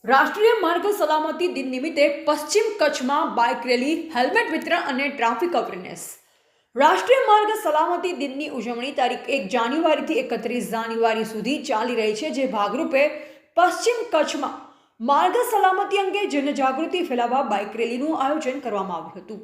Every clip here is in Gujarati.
રાષ્ટ્રીય માર્ગ સલામતી દિન નિમિત્તે પશ્ચિમ કચ્છમાં બાઇક રેલી, હેલ્મેટ વિતરણ અને ટ્રાફિક અવેરનેસ. રાષ્ટ્રીય માર્ગ સલામતી દિનની ઉજવણી તારીખ 1 જાન્યુઆરીથી 31 જાન્યુઆરી સુધી ચાલી રહી છે, જે ભાગરૂપે પશ્ચિમ કચ્છમાં માર્ગ સલામતી અંગે જનજાગૃતિ ફેલાવવા બાઇક રેલીનું આયોજન કરવામાં આવ્યું હતું.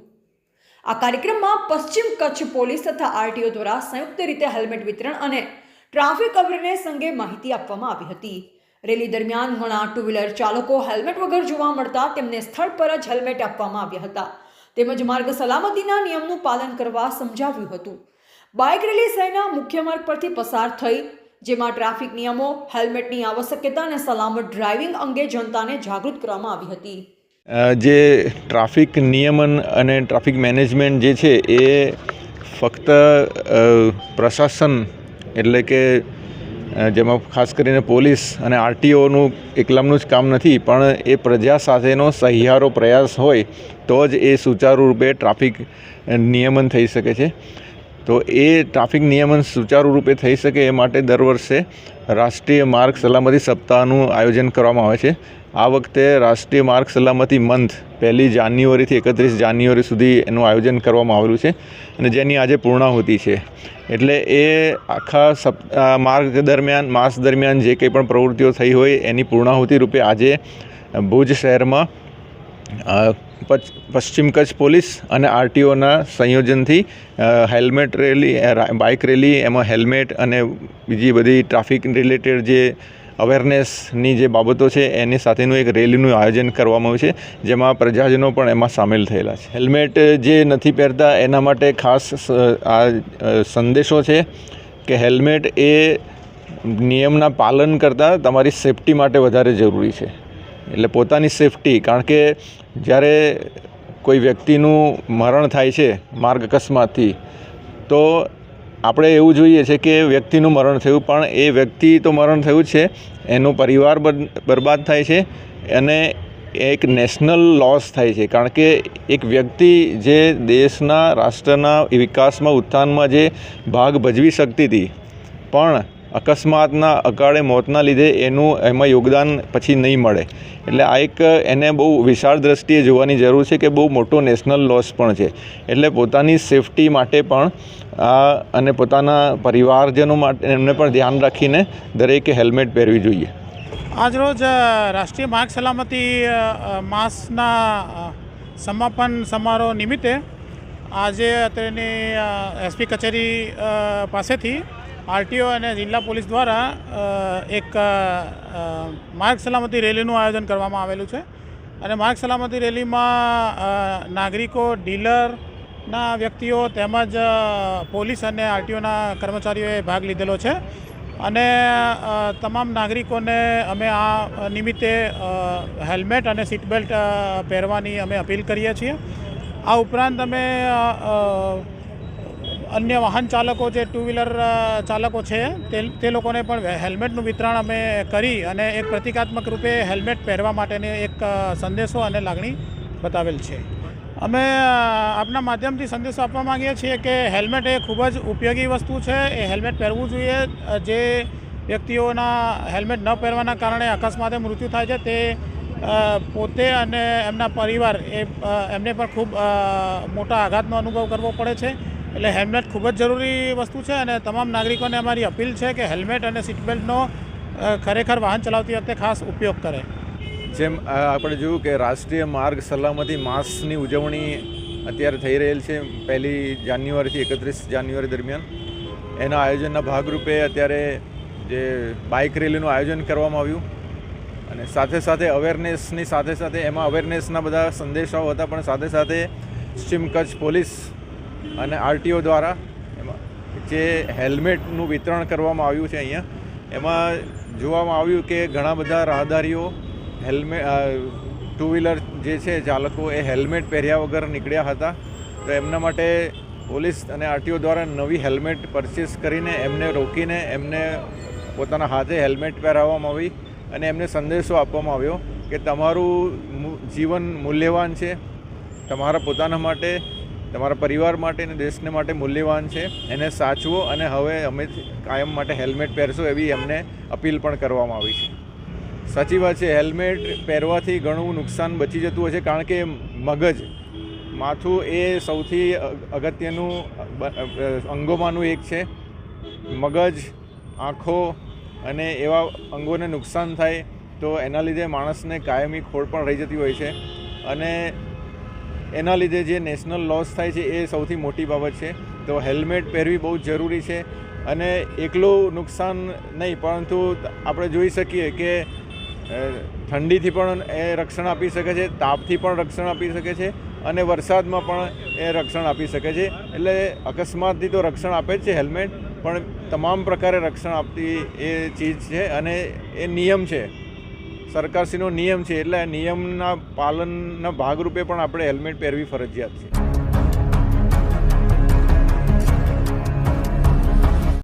આ કાર્યક્રમમાં પશ્ચિમ કચ્છ પોલીસ તથા આરટીઓ દ્વારા સંયુક્ત રીતે હેલ્મેટ વિતરણ અને ટ્રાફિક અવેરનેસ અંગે માહિતી આપવામાં આવી હતી. રેલી દરમિયાન ઘણા ટુ વ્હીલર ચાલકો હેલ્મેટ વગર જોવા મળતા તેમને સ્થળ પર જ હેલ્મેટ આપવામાં આવ્યા હતા, તેમજ માર્ગ સલામતીના નિયમનું પાલન કરવા સમજાવ્યું હતું. બાઇક રેલી શહેરના મુખ્ય માર્ગ પરથી પસાર થઈ, જેમાં ટ્રાફિક નિયમો, હેલ્મેટની આવશ્યકતા અને સલામત ડ્રાઇવિંગ અંગે જનતાને જાગૃત કરવામાં આવી હતી. જે ટ્રાફિક નિયમન અને ટ્રાફિક મેનેજમેન્ટ જે છે એ ફક્ત પ્રશાસન એટલે કે જેમાં ખાસ કરીને પોલીસ અને આરટીઓનું એકલામનું જ કામ નથી, પણ એ પ્રજા સાથેનો સહિયારો પ્રયાસ હોય તો જ એ સુચારુ રૂપે ટ્રાફિક નિયમન થઈ શકે છે. તો એ ટ્રાફિક નિયમન સુચારુ રૂપે થઈ શકે એ માટે દર વર્ષે રાષ્ટ્રીય માર્ગ સલામતી સપ્તાહનું આયોજન કરવામાં આવે છે. આ વખતે રાષ્ટ્રીય માર્ગ સલામતી મંથ 1 જાન્યુઆરીથી 31 જાન્યુઆરી સુધી એનું આયોજન કરવામાં આવેલું છે અને જેની આજે પૂર્ણાહુતિ છે. એટલે એ આખા માર્ગ દરમિયાન માસ દરમિયાન જે કંઈ પણ પ્રવૃત્તિઓ થઈ હોય એની પૂર્ણાહુતિ રૂપે આજે ભુજ શહેરમાં પશ્ચિમ કચ્છ પોલીસ અને આરટીઓના સંયોજનથી હેલ્મેટ રેલી, બાઇક રેલી, એમાં હેલ્મેટ અને બીજી બધી ટ્રાફિક રિલેટેડ જે અવેરનેસની જે બાબતો છે એની સાથેનું એક રેલીનું આયોજન કરવામાં આવ્યું છે, જેમાં પ્રજાજનો પણ એમાં સામેલ થયેલા છે. હેલ્મેટ જે નથી પહેરતા એના માટે ખાસ આ સંદેશો છે કે હેલ્મેટ એ નિયમના પાલન કરતાં તમારી સેફટી માટે વધારે જરૂરી છે. એટલે પોતાની સેફટી, કારણ કે જ્યારે કોઈ વ્યક્તિનું મરણ થાય છે માર્ગ અકસ્માતથી, તો આપણે એવું જોઈએ છે કે વ્યક્તિનું મરણ થયું, પણ એ વ્યક્તિ તો મરણ થયું છે, એનો પરિવાર બરબાદ થાય છે અને એક નેશનલ લોસ થાય છે. કારણ કે એક વ્યક્તિ જે દેશના, રાષ્ટ્રના વિકાસમાં, ઉત્થાનમાં જે ભાગ ભજવી શકતી હતી, પણ અકસ્માતના અકાળે મોતના લીધે એમાં યોગદાન પછી નહીં મળે. એટલે આ એક એને બહુ વિશાળ દ્રષ્ટિએ જોવાની જરૂર છે કે બહુ મોટો નેશનલ લોસ પણ છે. એટલે પોતાની સેફટી માટે પણ અને પોતાના પરિવારજનો માટે એમને પણ ધ્યાન રાખીને દરેકે હેલ્મેટ પહેરવી જોઈએ. આજરોજ રાષ્ટ્રીય માર્ગ સલામતી માસના સમાપન સમારોહ નિમિત્તે આજે અત્યારની એસપી કચેરી પાસેથી આરટીઓ અને જિલ્લા પોલીસ દ્વારા એક માર્ગ સલામતી રેલીનું આયોજન કરવામાં આવેલું છે. અને માર્ગ સલામતી રેલીમાં નાગરિકો, ડીલરના વ્યક્તિઓ તેમજ પોલીસ અને આરટીઓના કર્મચારીઓએ ભાગ લીધેલો છે. અને તમામ નાગરિકોને અમે આ નિમિત્તે હેલ્મેટ અને સીટ બેલ્ટ પહેરવાની અમે અપીલ કરીએ છીએ. આ ઉપરાંત અમે અન્ય વાહન ચાલકો, જે ટુ વ્હીલર ચાલકો છે તે લોકોને પણ હેલ્મેટનું વિતરણ અમે કરી અને એક પ્રતિકાત્મક રૂપે હેલ્મેટ પહેરવા માટેનો એક સંદેશો અને લાગણી બતાવેલ છે. અમે આપના માધ્યમથી સંદેશો આપવા માગીએ છીએ કે હેલ્મેટ એ ખૂબ જ ઉપયોગી વસ્તુ છે. એ હેલ્મેટ પહેરવું જોઈએ. જે વ્યક્તિઓના હેલ્મેટ ન પહેરવાના કારણે અકસ્માતે મૃત્યુ થાય છે, તે પોતે અને એમના પરિવાર એમને પણ ખૂબ મોટા આઘાતનો અનુભવ કરવો પડે છે. એટલે હેલ્મેટ ખૂબ જ જરૂરી વસ્તુ છે અને તમામ નાગરિકોને અમારી અપીલ છે કે હેલ્મેટ અને સીટ બેલ્ટનો ખરેખર વાહન ચલાવતી વખતે ખાસ ઉપયોગ કરે. જેમ આપણે જોયું કે રાષ્ટ્રીય માર્ગ સલામતી માસની ઉજવણી અત્યારે થઈ રહેલ છે 1 જાન્યુઆરીથી 31 જાન્યુઆરી દરમિયાન. એના આયોજનના ભાગરૂપે અત્યારે જે બાઇક રેલીનું આયોજન કરવામાં આવ્યું અને સાથે સાથે અવેરનેસની સાથે સાથે એમાં અવેરનેસના બધા સંદેશાઓ હતા, પણ સાથે સાથે પશ્ચિમ કચ્છ પોલીસ અને આરટીઓ દ્વારા એમાં જે હેલ્મેટનું વિતરણ કરવામાં આવ્યું છે. અહીંયા એમાં જોવામાં આવ્યું કે ઘણા બધા રાહદારીઓ ટુ વ્હીલર જે છે ચાલકો એ હેલ્મેટ પહેર્યા વગર નીકળ્યા હતા. તો એમના માટે પોલીસ અને આરટીઓ દ્વારા નવી હેલ્મેટ પરચેસ કરીને એમને રોકીને એમને પોતાના હાથે હેલ્મેટ પહેરાવવામાં આવી અને એમને સંદેશો આપવામાં આવ્યો કે તમારું જીવન મૂલ્યવાન છે, તમારા પોતાના માટે, તમારા પરિવાર માટે અને દેશને માટે મૂલ્યવાન છે. એને સાચવો અને હવે અમે કાયમ માટે હેલ્મેટ પહેરશો એવી એમને અપીલ પણ કરવામાં આવી છે. સાચી વાત છે. હેલ્મેટ પહેરવાથી ઘણું નુકસાન બચી જતું હોય છે, કારણ કે મગજ માથું એ સૌથી અગત્યનું અંગોમાંનું એક છે. મગજ, આંખો અને એવા અંગોને નુકસાન થાય તો એના લીધે માણસને કાયમી ખોડ પણ રહી જતી હોય છે, અને એના લીધે જે નેશનલ લોસ થાય છે એ સૌથી મોટી બાબત છે. તો હેલ્મેટ પહેરવી બહુ જ જરૂરી છે, અને એકલું નુકસાન નહીં, પરંતુ આપણે જોઈ શકીએ કે ઠંડીથી પણ એ રક્ષણ આપી શકે છે, તાપથી પણ રક્ષણ આપી શકે છે, અને વરસાદમાં પણ એ રક્ષણ આપી શકે છે. એટલે અકસ્માતથી તો રક્ષણ આપે જ છે હેલ્મેટ, પણ તમામ પ્રકારે રક્ષણ આપતી એ ચીજ છે, અને એ નિયમ છે, સરકારશ્રીનો નિયમ છે. એટલે નિયમના પાલનના ભાગરૂપે પણ આપણે હેલ્મેટ પહેરવી ફરજિયાત છે.